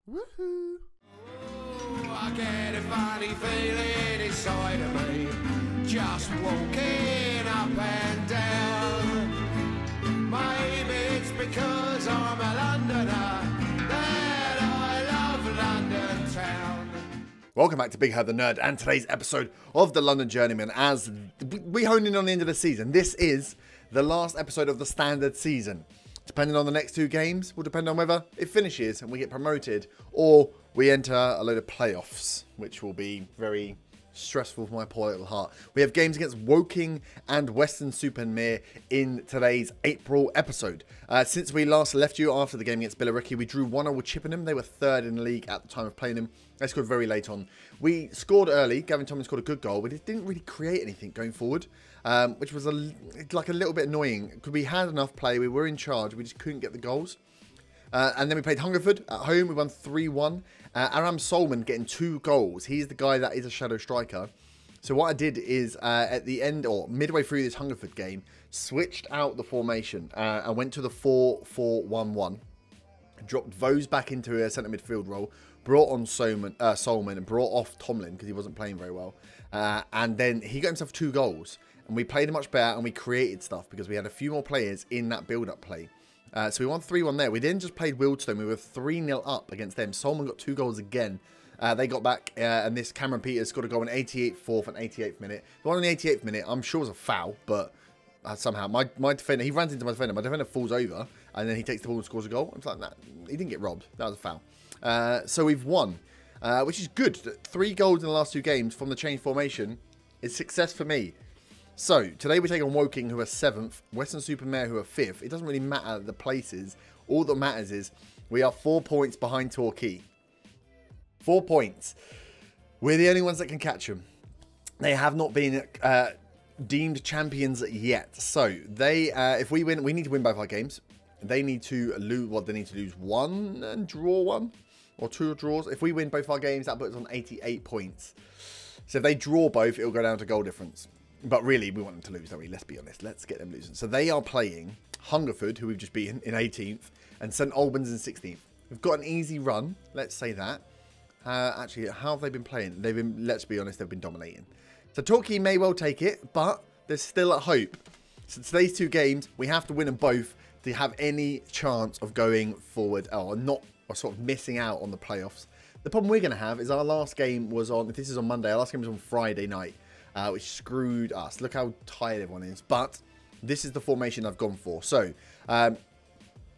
Woohoo! Oh, I get a funny feeling inside of me, just walking up and down. Maybe it's because I'm a Londoner that I love London town. Welcome back to Big Herb the Nerd and today's episode of the London Journeyman. As we hone in on the end of the season, this is the last episode of the standard season. Depending on the next two games, will depend on whether it finishes and we get promoted or we enter a load of playoffs, which will be very stressful for my poor little heart. We have games against Woking and Weston-super-Mare in today's April episode. Since we last left you after the game against Billericay, we drew 1-0 with Chippenham. They were third in the league at the time of playing them. They scored very late on. We scored early. Gavin Tomlin scored a good goal, but it didn't really create anything going forward, which was like a little bit annoying because we had enough play. We were in charge. We just couldn't get the goals. And then we played Hungerford at home. We won 3-1. Aram Solomon getting 2 goals. He's the guy that is a shadow striker. So what I did is at the end or midway through this Hungerford game, switched out the formation. I went to the 4-4-1-1. Dropped Vose back into a centre midfield role. Brought on Solomon and brought off Tomlin because he wasn't playing very well. And then he got himself 2 goals. And we played much better and we created stuff because we had a few more players in that build-up play. So we won 3-1 there. We then just played Wealdstone. We were 3-0 up against them. Solomon got 2 goals again. They got back, and this Cameron Peters scored a goal in 88th, 4th, and 88th minute. The one in the 88th minute, I'm sure was a foul, but somehow my defender, he runs into my defender. My defender falls over, and then he takes the ball and scores a goal. I'm like, nah, he didn't get robbed. That was a foul. So we've won, which is good. 3 goals in the last 2 games from the change formation is success for me. So, today we take on Woking, who are 7th, Weston-super-Mare, who are 5th. It doesn't really matter the places. All that matters is we are 4 points behind Torquay. 4 points. We're the only ones that can catch them. They have not been deemed champions yet. So, they, if we win, we need to win both our games. They need to lose, well, they need to lose 1 and draw 1. Or 2 draws. If we win both our games, that puts us on 88 points. So, if they draw both, it'll go down to goal difference. But really, we want them to lose, don't we? Let's be honest. Let's get them losing. So they are playing Hungerford, who we've just beaten, in 18th, and St Albans in 16th. We've got an easy run, let's say that. Actually, how have they been playing? They've been, let's be honest, they've been dominating. So Torquay may well take it, but there's still a hope. So today's 2 games, we have to win them both to have any chance of going forward or sort of missing out on the playoffs. The problem we're going to have is our last game was on, if this is on Monday, our last game was on Friday night. Which screwed us. Look how tired everyone is. But this is the formation I've gone for. So,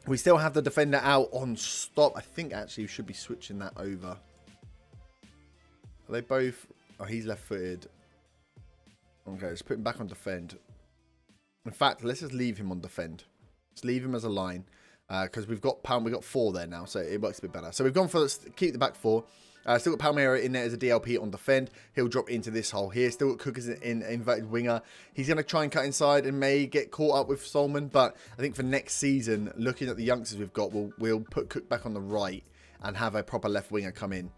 we still have the defender out on stop. I think actually we should be switching that over. Are they both... Oh, he's left-footed. Okay, let's put him back on defend. In fact, let's just leave him on defend. Let's leave him as a line. Because we've got 4 there now, so it works a bit better. So we've gone for keep the back 4. Still got Palmeira in there as a DLP on defend. He'll drop into this hole here. Still got Cook as an inverted winger. He's going to try and cut inside and may get caught up with Solomon. But I think for next season, looking at the youngsters we've got, we'll put Cook back on the right and have a proper left winger come in.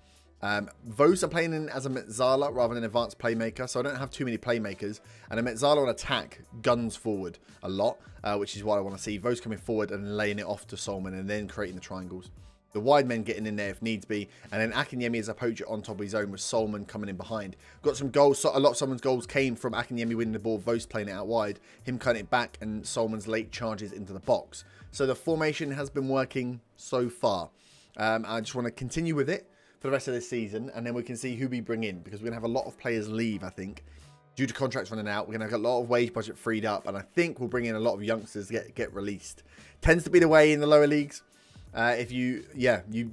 Vose are playing in as a Metzala rather than an advanced playmaker. So I don't have too many playmakers. And a Metzala on attack guns forward a lot, which is what I want to see. Vose coming forward and laying it off to Solomon and then creating the triangles. The wide men getting in there if needs be. And then Akinyemi as a poacher on top of his own with Solomon coming in behind. Got some goals. So a lot of someone's goals came from Akinyemi winning the ball. Vose playing it out wide. Him cutting it back. And Solomon's late charges into the box. So the formation has been working so far. I just want to continue with it for the rest of this season. And then we can see who we bring in. Because we're going to have a lot of players leave, I think. Due to contracts running out. We're going to have a lot of wage budget freed up. And I think we'll bring in a lot of youngsters to get released. Tends to be the way in the lower leagues. If you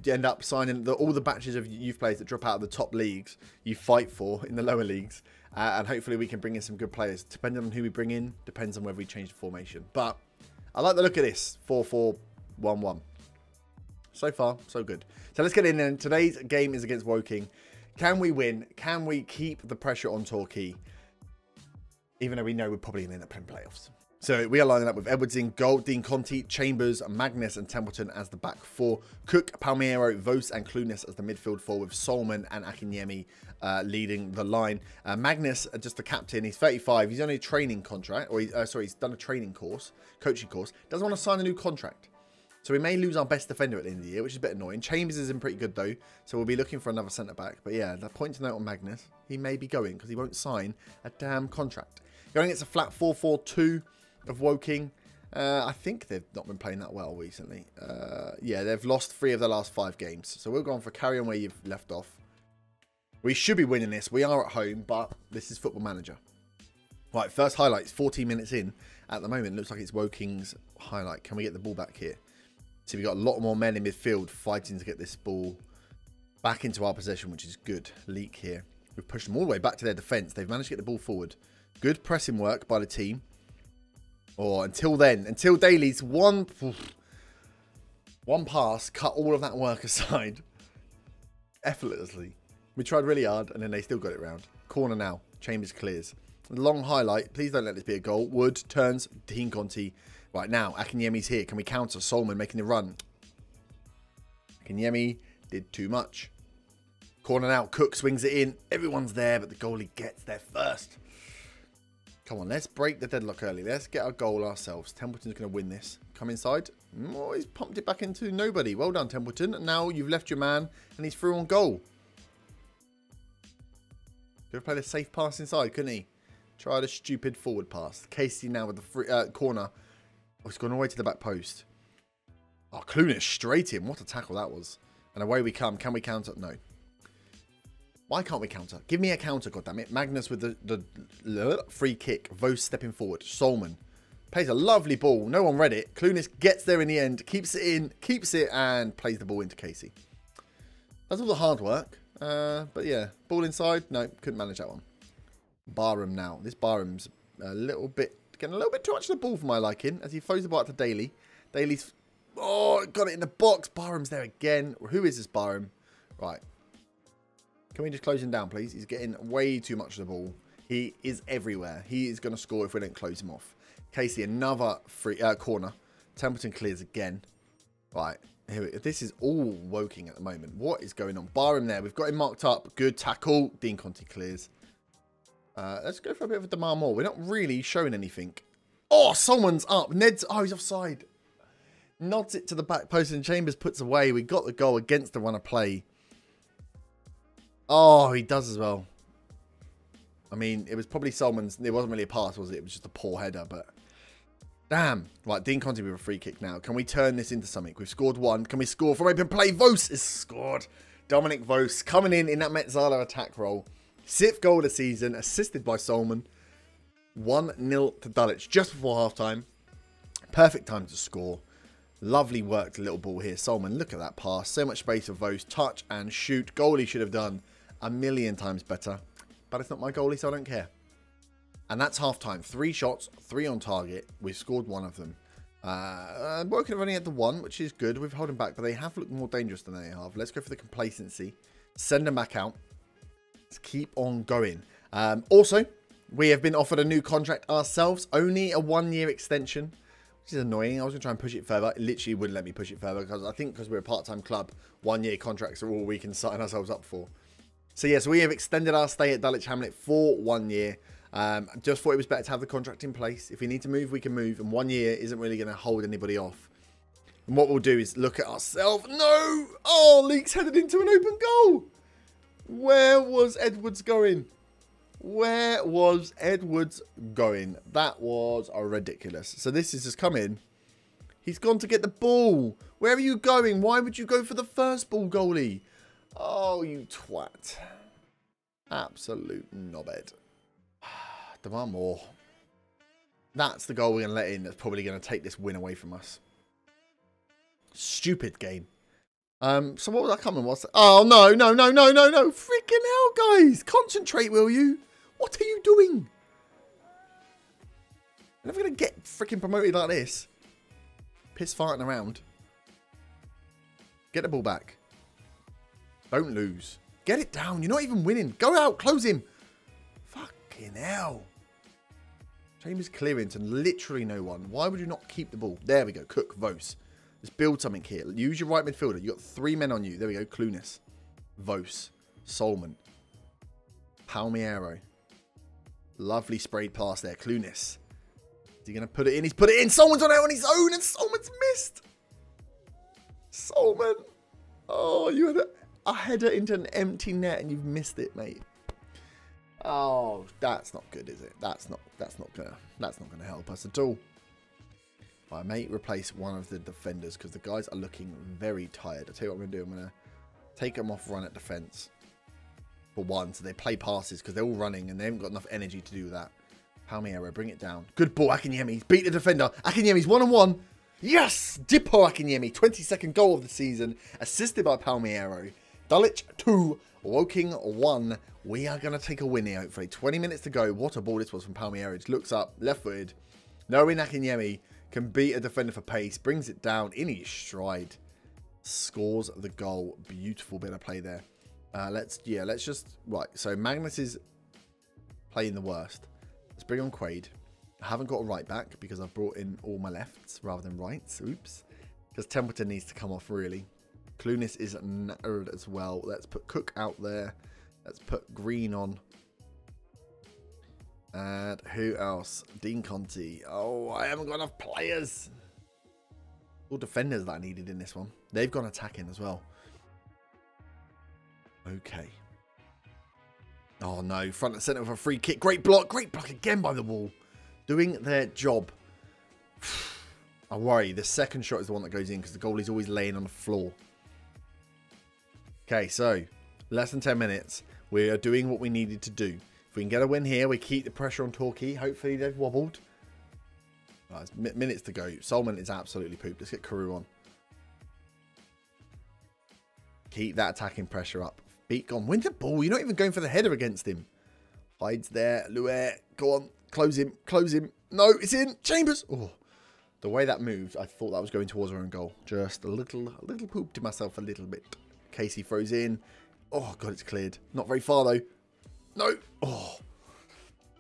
end up signing all the batches of youth players that drop out of the top leagues, you fight for in the lower leagues. And hopefully we can bring in some good players. Depending on who we bring in, depends on whether we change the formation. But I like the look of this, 4-4-1-1. So far, so good. So let's get in there. Today's game is against Woking. Can we win? Can we keep the pressure on Torquay? Even though we know we're probably going to end up playing playoffs. So we are lining up with Edwards in goal, Dean Conti, Chambers, Magnus and Templeton as the back 4. Cook, Palmeiro, Vose and Clunas as the midfield 4 with Solomon and Akinyemi leading the line. Magnus, just the captain, he's 35. He's on a training contract, or he's done a training course, coaching course. Doesn't want to sign a new contract. So we may lose our best defender at the end of the year, which is a bit annoying. Chambers is in pretty good though, so we'll be looking for another centre-back. But yeah, the point to note on Magnus, he may be going because he won't sign a damn contract. Going against a flat 4-4-2 of Woking. I think they've not been playing that well recently. Yeah, they've lost 3 of their last 5 games. So we'll go on for carry on where you've left off. We should be winning this. We are at home, but this is Football Manager. Right, first highlights, 14 minutes in. At the moment, looks like it's Woking's highlight. Can we get the ball back here? So we've got a lot more men in midfield fighting to get this ball back into our possession, which is good. Leak here. We've pushed them all the way back to their defence. They've managed to get the ball forward. Good pressing work by the team. Or until then, until Daly's one pass cut all of that work aside. Effortlessly. We tried really hard and then they still got it round. Corner now. Chambers clears. Long highlight. Please don't let this be a goal. Wood turns. Dean Conti. Right now, Akinyemi's here. Can we counter? Solomon making the run. Akinyemi did too much. Corner now. Cook swings it in. Everyone's there, but the goalie gets there first. Come on, let's break the deadlock early. Let's get our goal ourselves. Templeton's going to win this. Come inside. Oh, he's pumped it back into nobody. Well done, Templeton. And now you've left your man, and he's through on goal. Could have played a safe pass inside, couldn't he? Tried a stupid forward pass. Casey now with the free, corner. Oh, it's gone all the way to the back post. Oh, Clunish straight in. What a tackle that was. And away we come. Can we counter? No. Why can't we counter? Give me a counter, goddammit. Magnus with the free kick. Vos stepping forward. Solman plays a lovely ball. No one read it. Clunish gets there in the end. Keeps it in. Keeps it and plays the ball into Casey. That's all the hard work. But yeah. Ball inside. No, couldn't manage that one. Barham now. This Barham's a little bit... Getting a little bit too much of the ball for my liking as he throws the ball out to Daly. Daly's... Oh, got it in the box. Barham's there again. Who is this Barham? Right. Can we just close him down, please? He's getting way too much of the ball. He is everywhere. He is going to score if we don't close him off. Casey, another free corner. Templeton clears again. Right. Here this is all Woking at the moment. What is going on? Barham there. We've got him marked up. Good tackle. Dean Conti clears. Let's go for a bit of a demand more. We're not really showing anything. Oh, someone's up. Ned's... Oh, he's offside. Nods it to the back post and Chambers puts away. We got the goal against the run of play. Oh, he does as well. I mean, it was probably Solman's... It wasn't really a pass, was it? It was just a poor header, but... Damn. Right, Dean Conti with a free kick now. Can we turn this into something? We've scored one. Can we score from open play? Vos is scored. Dominic Vos coming in that Metzala attack role. 6th goal of the season, assisted by Solman. 1-0 to Dulwich just before half-time. Perfect time to score. Lovely worked little ball here. Solman, look at that pass. So much space for Vos. Touch and shoot. Goalie should have done a million times better. But it's not my goalie, so I don't care. And that's half-time. 3 shots, 3 on target. We've scored 1 of them. Woking have only had the 1, which is good. We've held them back, but they have looked more dangerous than they have. Let's go for the complacency. Send them back out. Let's keep on going. Also, we have been offered a new contract ourselves. Only a 1-year extension, which is annoying. I was going to try and push it further. It literally wouldn't let me push it further because I think because we're a part-time club, 1-year contracts are all we can sign ourselves up for. So, yes, we have extended our stay at Dulwich Hamlet for 1 year. Just thought it was better to have the contract in place. If we need to move, we can move. And 1 year isn't really going to hold anybody off. And what we'll do is look at ourselves. No! Oh, Leaks headed into an open goal. Where was Edwards going? Where was Edwards going? That was ridiculous. So this has just come in. He's gone to get the ball. Where are you going? Why would you go for the first ball, goalie? Oh, you twat. Absolute knobhead. Demand more. That's the goal we're going to let in. That's probably going to take this win away from us. Stupid game. So what was I coming? Oh, no. Freaking hell, guys. Concentrate, will you? What are you doing? I'm never going to get freaking promoted like this. Piss farting around. Get the ball back. Don't lose. Get it down. You're not even winning. Go out. Close him. Fucking hell. Chambers clearance and literally no one. Why would you not keep the ball? There we go. Cook, Vos. Let's build something here. Use your right midfielder. You got 3 men on you. There we go. Clunis. Vos. Solman. Palmiero. Lovely sprayed pass there. Clunis. Is he going to put it in? He's put it in. Solman's on out on his own and Solman's missed. Solman. Oh, you had a header into an empty net and you've missed it, mate. Oh, that's not good, is it? That's not gonna help us at all. I may replace one of the defenders because the guys are looking very tired. I'll tell you what I'm gonna do. I'm gonna take them off run at defense for one, so they play passes because they're all running and they haven't got enough energy to do that. Palmiero, bring it down. Good ball, Akinyemi. Beat the defender. Akinyemi's 1-on-1. Yes! Dippo Akinyemi, 22nd goal of the season, assisted by Palmiero. Dulwich 2, Woking 1. We are going to take a win here, hopefully. 20 minutes to go. What a ball this was from Palmiero. Just looks up, left-footed. Knowing Akinyemi can beat a defender for pace, brings it down in his stride. Scores the goal. Beautiful bit of play there. Let's just... Right, so Magnus is playing the worst. Let's bring on Quaid. I haven't got a right back because I've brought in all my lefts rather than rights. Oops. Because Templeton needs to come off, really. Clunis is knackered as well. Let's put Cook out there. Let's put Green on. And who else? Dean Conti. Oh, I haven't got enough players. All defenders that I needed in this one. They've gone attacking as well. Okay. Oh no, front and centre with a free kick. Great block again by the wall. Doing their job. I worry, the second shot is the one that goes in because the goalie's always laying on the floor. Okay, so less than 10 minutes. We are doing what we needed to do. If we can get a win here, we keep the pressure on Torquay. Hopefully they've wobbled. Oh, there's minutes to go. Solman is absolutely pooped. Let's get Carew on. Keep that attacking pressure up. Beat gone. Win the ball. You're not even going for the header against him. Hides there. Louet. Go on. Close him. Close him. No, it's in. Chambers. Oh, the way that moved, I thought that was going towards our own goal. Just a little pooped myself a little bit. Casey throws in. Oh, God, it's cleared. Not very far, though. No. Oh.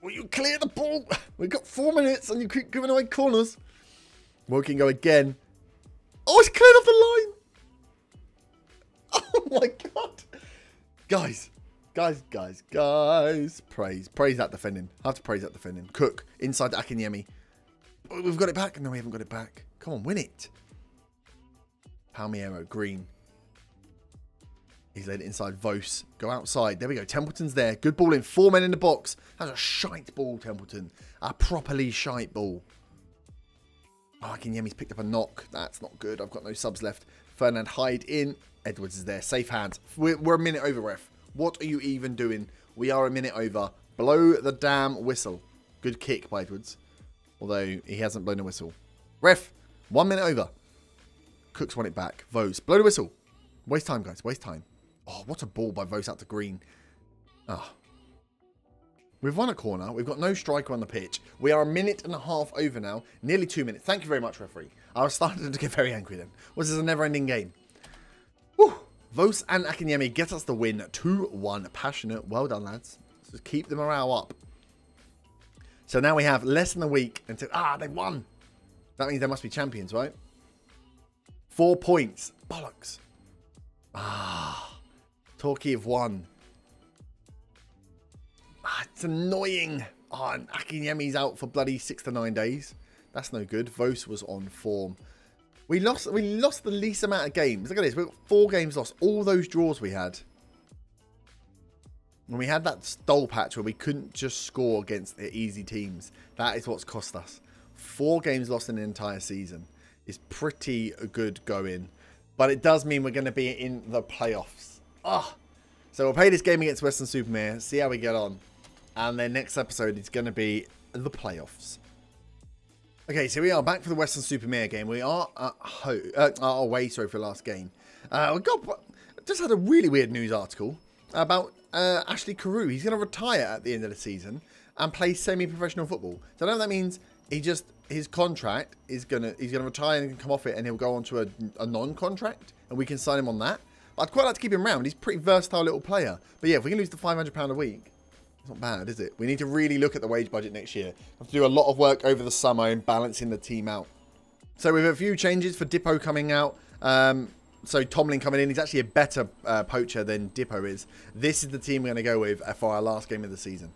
Will you clear the ball? We've got 4 minutes and you keep giving away corners. Woking go again. Oh, it's cleared off the line. Oh, my God. Guys. Praise that defending. I have to praise that defending. Cook, inside to Akinyemi. Oh, we've got it back. No, we haven't got it back. Come on, win it. Palmiero, Green. He's led it inside. Vos. Go outside. There we go. Templeton's there. Good ball in. 4 men in the box. That's a shite ball, Templeton. A properly shite ball. Oh, Akinyemi's picked up a knock. That's not good. I've got no subs left. Ferdinand Hyde in. Edwards is there. Safe hands. We're a minute over, ref. What are you even doing? We are a minute over. Blow the damn whistle. Good kick by Edwards. Although he hasn't blown a whistle. Ref. 1 minute over. Cooks want it back. Vos. Blow the whistle. Waste time, guys. Waste time. Oh, what a ball by Vos out to Green. Ah. We've won a corner. We've got no striker on the pitch. We are a minute and a half over now. Nearly 2 minutes. Thank you very much, referee. I was starting to get very angry then. Was this a never-ending game? Whew. Vos and Akinyemi get us the win. 2-1. Passionate. Well done, lads. Let's just keep the morale up. So now we have less than a week until... Ah, they won. That means they must be champions, right? 4 points. Bollocks. Ah. Torquay have won. Ah, it's annoying. Oh, and Akinyemi's out for bloody 6 to 9 days. That's no good. Vos was on form. We lost the least amount of games. Look at this. We've got 4 games lost. All those draws we had. When we had that stall patch where we couldn't just score against the easy teams. That is what's cost us. 4 games lost in the entire season. Is pretty good going. But it does mean we're going to be in the playoffs. Ah. So we'll play this game against Weston-super-Mare. See how we get on. And then next episode is going to be the playoffs. Okay, so we are back for the Weston-super-Mare game. We are away, sorry, for the last game. Just had a really weird news article about Ashley Carew. He's going to retire at the end of the season and play semi-professional football. So I know that means his contract is he's gonna retire and come off it, and he'll go on to a non-contract, and we can sign him on that. But I'd quite like to keep him around. He's a pretty versatile little player. But yeah, if we can lose the £500 a week, it's not bad, is it? We need to really look at the wage budget next year. Have to do a lot of work over the summer in balancing the team out. So we have a few changes for Dippo coming out. So Tomlin coming in. He's actually a better poacher than Dippo is. This is the team we're going to go with for our last game of the season.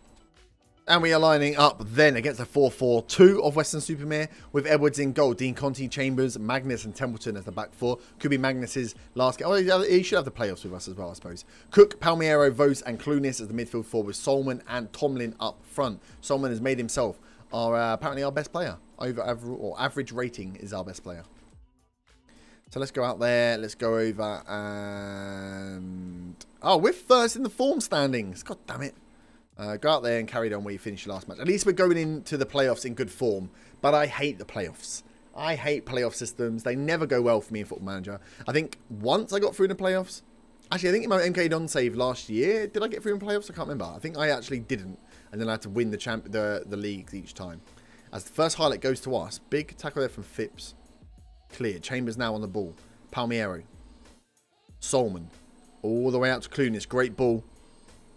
And we are lining up then against the 4-4-2 of Weston-super-Mare with Edwards in goal, Dean Conti, Chambers, Magnus and Templeton as the back four. Could be Magnus's last game. Oh, he should have the playoffs with us as well, I suppose. Cook, Palmiero, Vos and Clunis as the midfield four with Solomon and Tomlin up front. Solomon has made himself apparently our best player. Average rating is our best player. So let's go out there. Let's go over and... Oh, we're first in the form standings. God damn it. Go out there and carry on where you finished your last match. At least we're going into the playoffs in good form. But I hate the playoffs. I hate playoff systems. They never go well for me in Football Manager. I think once I got through in the playoffs. Actually, I think in my MK Don save last year, did I get through in playoffs? I can't remember. I think I actually didn't. And then I had to win the leagues each time. As the first highlight goes to us. Big tackle there from Phipps. Clear. Chambers now on the ball. Palmiero. Solomon. All the way out to Clunis. Great ball.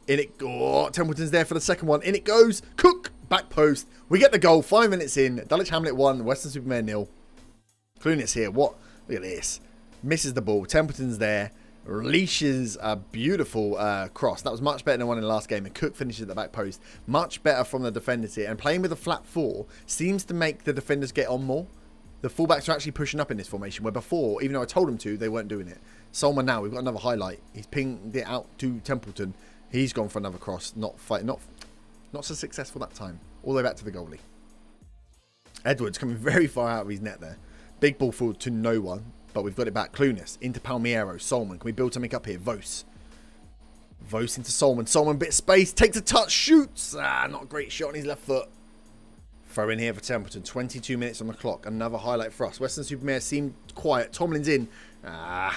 In it. Oh, Templeton's there for the second one. In it goes. Cook. Back post. We get the goal. 5 minutes in. Dulwich Hamlet 1. Weston-super-Mare 0. Clunis here. What? Look at this. Misses the ball. Templeton's there. Leashes a beautiful cross. That was much better than one in the last game. And Cook finishes at the back post. Much better from the defenders here. And playing with a flat 4 seems to make the defenders get on more. The fullbacks are actually pushing up in this formation. Where before, even though I told them to, they weren't doing it. Solomon now. We've got another highlight. He's pinged it out to Templeton. He's gone for another cross. Not so successful that time. All the way back to the goalie. Edwards coming very far out of his net there. Big ball forward to no one. But we've got it back. Clunis into Palmiero. Solomon. Can we build something up here? Vos. Vos into Solomon. Solomon bit of space. Takes a touch. Shoots. Not a great shot on his left foot. Throw in here for Templeton. 22 minutes on the clock. Another highlight for us. Weston-super-Mare seemed quiet. Tomlin's in. Oh,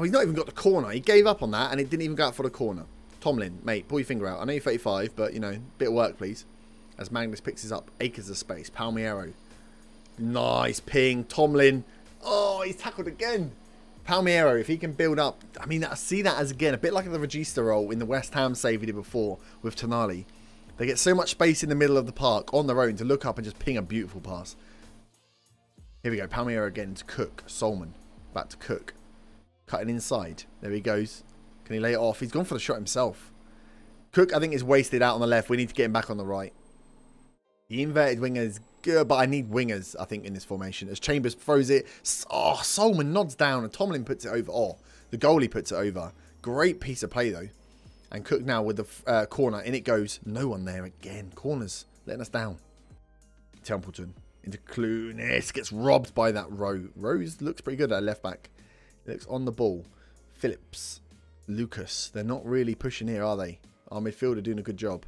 he's not even got the corner. He gave up on that and it didn't even go out for the corner. Tomlin, mate, pull your finger out. I know you're 35, but, you know, bit of work, please. As Magnus picks his up. Acres of space. Palmiero. Nice ping. Tomlin. Oh, he's tackled again. Palmiero, if he can build up. I mean, I see that as, again, a bit like the Regista role in the West Ham save he did before with Tonali. They get so much space in the middle of the park on their own to look up and just ping a beautiful pass. Here we go. Palmiero again to Cook. Solomon. Back to Cook. Cutting inside. There he goes. Can he lay it off? He's gone for the shot himself. Cook, I think, is wasted out on the left. We need to get him back on the right. The inverted winger is good, but I need wingers, I think, in this formation. As Chambers throws it. Oh, Solomon nods down and Tomlin puts it over. Oh, the goalie puts it over. Great piece of play, though. And Cook now with the corner. In it goes. No one there again. Corners letting us down. Templeton into Clunis. Gets robbed by that Rowe. Rose looks pretty good at left back. He looks on the ball. Phillips. Lucas. They're not really pushing here, are they? Our midfielder doing a good job.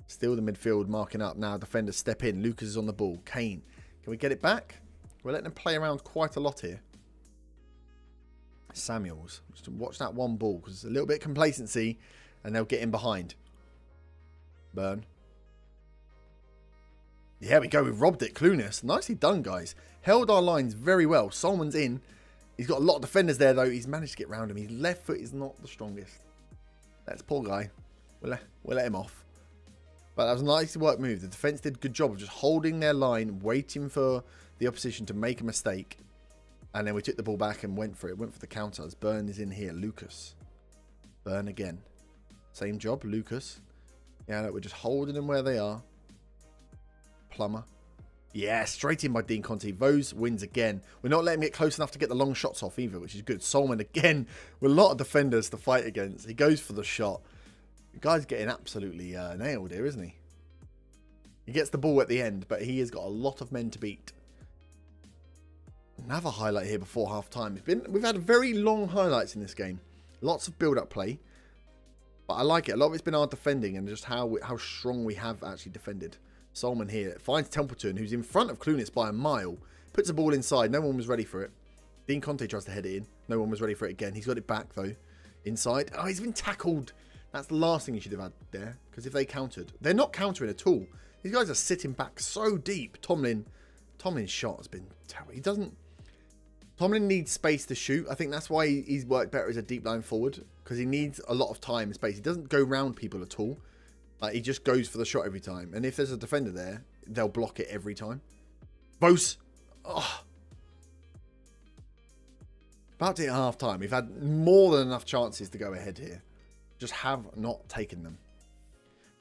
Still the midfield marking up. Now defenders step in. Lucas is on the ball. Kane. Can we get it back? We're letting them play around quite a lot here. Samuels. Just watch that one ball because it's a little bit of complacency and they'll get in behind. Burn. Yeah, we go. We've robbed it. Clunis. Nicely done, guys. Held our lines very well. Solomon's in. He's got a lot of defenders there, though. He's managed to get round him. His left foot is not the strongest. That's a poor guy. We'll let him off. But that was a nice work move. The defence did a good job of just holding their line, waiting for the opposition to make a mistake. And then we took the ball back and went for it. Went for the counters. Burn is in here. Lucas. Burn again. Same job. Lucas. Yeah, look, we're just holding them where they are. Plummer. Yeah, straight in by Dean Conti. Vos wins again. We're not letting him get close enough to get the long shots off either, which is good. Solomon again with a lot of defenders to fight against. He goes for the shot. The guy's getting absolutely nailed here, isn't he? He gets the ball at the end, but he has got a lot of men to beat. Another highlight here before half time. We've had very long highlights in this game. Lots of build-up play. But I like it. A lot of it's been our defending and just how strong we have actually defended. Solomon here finds Templeton, who's in front of Clunis by a mile. Puts the ball inside. No one was ready for it. Dean Conte tries to head it in. No one was ready for it again. He's got it back, though. Inside. Oh, he's been tackled. That's the last thing he should have had there. Because if they countered. They're not countering at all. These guys are sitting back so deep. Tomlin's shot has been terrible. He doesn't... Tomlin needs space to shoot. I think that's why he's worked better as a deep line forward. Because he needs a lot of time and space. He doesn't go round people at all. Like, he just goes for the shot every time. And if there's a defender there, they'll block it every time. Vos. Oh. About to hit half time. We've had more than enough chances to go ahead here. Just have not taken them.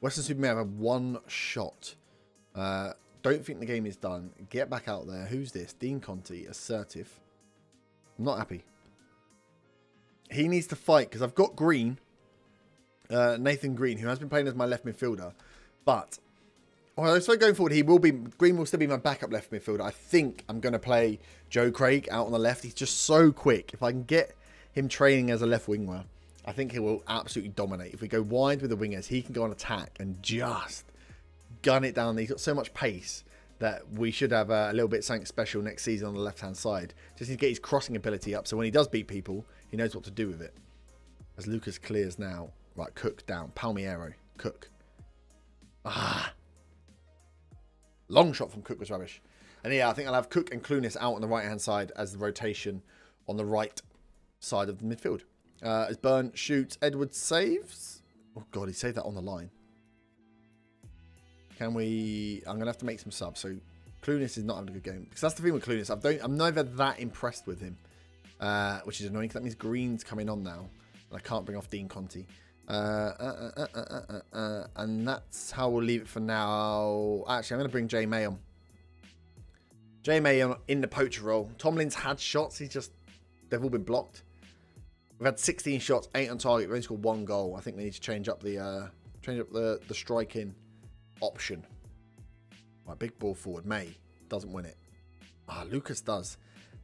Weston-super-Mare have one shot. Don't think the game is done. Get back out there. Who's this? Dean Conti, assertive. I'm not happy. He needs to fight because I've got Green, Nathan Green, who has been playing as my left midfielder. But so going forward, Green will still be my backup left midfielder. I think I'm going to play Joe Craig out on the left. He's just so quick. If I can get him training as a left winger, I think he will absolutely dominate. If we go wide with the wingers, he can go on attack and just gun it down. He's got so much pace that we should have a little bit something special next season on the left-hand side. Just need to get his crossing ability up, so when he does beat people, he knows what to do with it. As Lucas clears now. Right, Cook down. Palmiero. Cook. Long shot from Cook was rubbish. And yeah, I think I'll have Cook and Clunis out on the right-hand side as the rotation on the right side of the midfield. As Burn shoots, Edwards saves. Oh, God, he saved that on the line. Can we... I'm going to have to make some subs. So, Clunis is not having a good game. Because that's the thing with Clunis. I'm never that impressed with him. Which is annoying, because that means Green's coming on now. And I can't bring off Dean Conti. And that's how we'll leave it for now. Actually, I'm going to bring Jay May on. Jay May on in the poacher role. Tomlin's had shots. They've all been blocked. We've had 16 shots, 8 on target. We've only scored 1 goal. I think we need to change up the striking option. Right, big ball forward. May doesn't win it. Lucas does.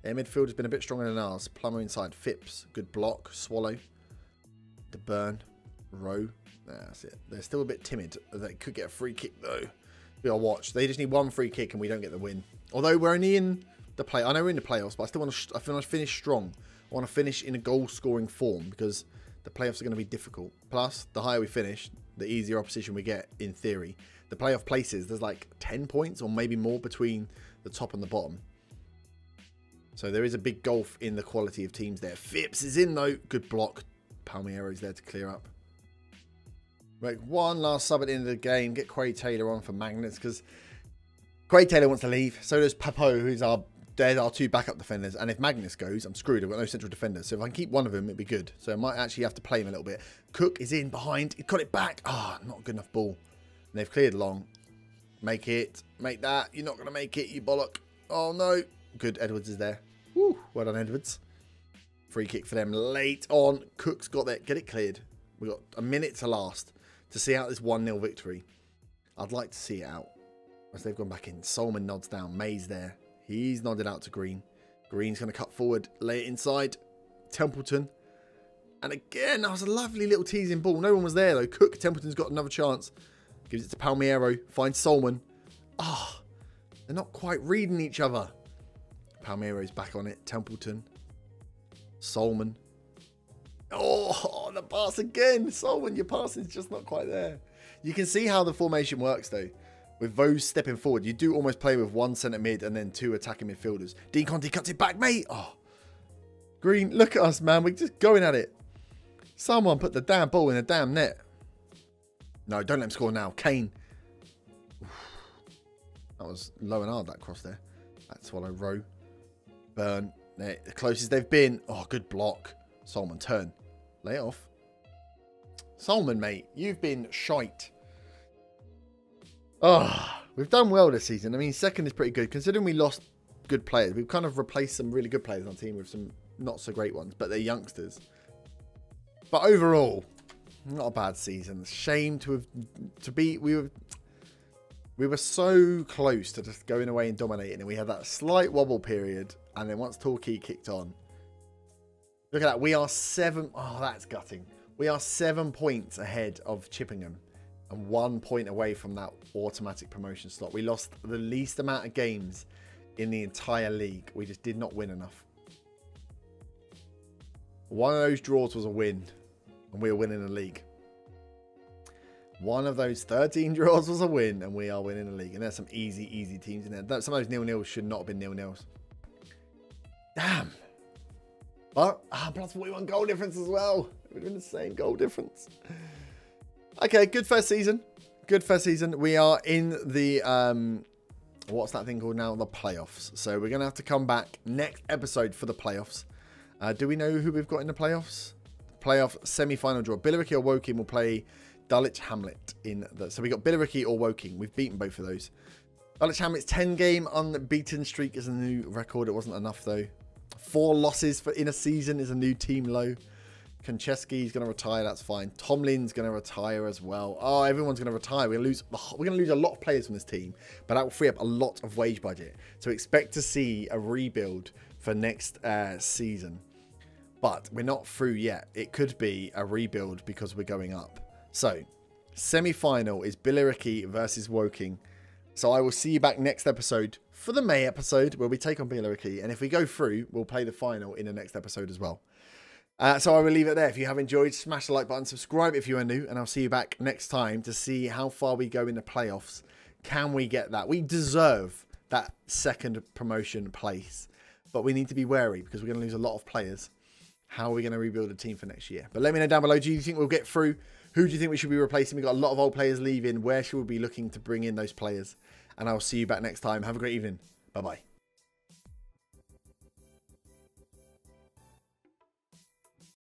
Their midfield has been a bit stronger than ours. Plummer inside. Phipps, good block. Swallow. The Burn. Rowe. That's it. They're still a bit timid. They could get a free kick though. We'll watch. They just need 1 free kick and we don't get the win. Although we're only in the play. I know we're in the playoffs, but I still want to finish strong. I want to finish in a goal-scoring form because the playoffs are going to be difficult. Plus, the higher we finish, the easier opposition we get, in theory. The playoff places, there's like 10 points or maybe more between the top and the bottom. So there is a big gulf in the quality of teams there. Phipps is in though. Good block. Palmiero's there to clear up. Right, one last sub at the end of the game. Get Craig Taylor on for Magnus because Craig Taylor wants to leave. So does Papo, who's they're our 2 backup defenders. And if Magnus goes, I'm screwed. I've got no central defenders. So if I can keep one of them, it'd be good. So I might actually have to play him a little bit. Cook is in behind. He got it back. Not a good enough ball. And they've cleared long. Make it. Make that. You're not going to make it, you bollock. Oh, no. Good. Edwards is there. Woo. Well done, Edwards. Free kick for them late on. Cook's got that. Get it cleared. We've got a minute to last to see out this 1-0 victory. I'd like to see it out. As they've gone back in. Solomon nods down. May's there. He's nodded out to Green. Green's going to cut forward. Lay it inside. Templeton. And again, that was a lovely little teasing ball. No one was there, though. Cook, Templeton's got another chance. Gives it to Palmiero. Finds Solomon. They're not quite reading each other. Palmiero's back on it. Templeton. Solomon. Oh, the pass again. Solomon, your passing's just not quite there. You can see how the formation works, though. With those stepping forward, you do almost play with 1 centre mid and then 2 attacking midfielders. Dean Conti cuts it back, mate. Green, look at us, man. We're just going at it. Someone put the damn ball in the damn net. No, don't let him score now. Kane. That was low and hard, that cross there. That's Swallow. Rowe. Burn. The closest they've been. Good block. Solomon, turn. Lay it off. Solomon, mate, you've been shite. We've done well this season. I mean, second is pretty good. Considering we lost good players, we've kind of replaced some really good players on the team with some not so great ones, but they're youngsters. But overall, not a bad season. Shame we were so close to just going away and dominating, and we had that slight wobble period, and then once Torquay kicked on, look at that. We are 7. That's gutting. We are 7 points ahead of Chippingham. And 1 point away from that automatic promotion slot. We lost the least amount of games in the entire league. We just did not win enough. One of those draws was a win. And we were winning the league. One of those 13 draws was a win. And we are winning the league. And there's some easy teams in there. Some of those 0-0s should not have been 0-0s. Damn. But, plus 41 goal difference as well. We're doing the same goal difference. Okay, good first season. Good first season. We are in the, what's that thing called now? The playoffs. So we're going to have to come back next episode for the playoffs. Do we know who we've got in the playoffs? Playoff semi-final draw. Billericay or Woking will play Dulwich Hamlet in the... So we got Billericay or Woking. We've beaten both of those. Dulwich Hamlet's 10-game unbeaten streak is a new record. It wasn't enough, though. 4 losses in a season is a new team low. Konchesky's going to retire. That's fine. Tomlin's going to retire as well. Oh, everyone's going to retire. We're going to lose a lot of players from this team, but that will free up a lot of wage budget. So expect to see a rebuild for next season. But we're not through yet. It could be a rebuild because we're going up. So, semi-final is Billericay versus Woking. So I will see you back next episode for the May episode where we take on Billericay. And if we go through, we'll play the final in the next episode as well. So I will leave it there. If you have enjoyed, smash the like button, subscribe if you are new, and I'll see you back next time to see how far we go in the playoffs. Can we get that? We deserve that second promotion place, but we need to be wary because we're going to lose a lot of players. How are we going to rebuild a team for next year? But let me know down below. Do you think we'll get through? Who do you think we should be replacing? We've got a lot of old players leaving. Where should we be looking to bring in those players? And I'll see you back next time. Have a great evening. Bye-bye.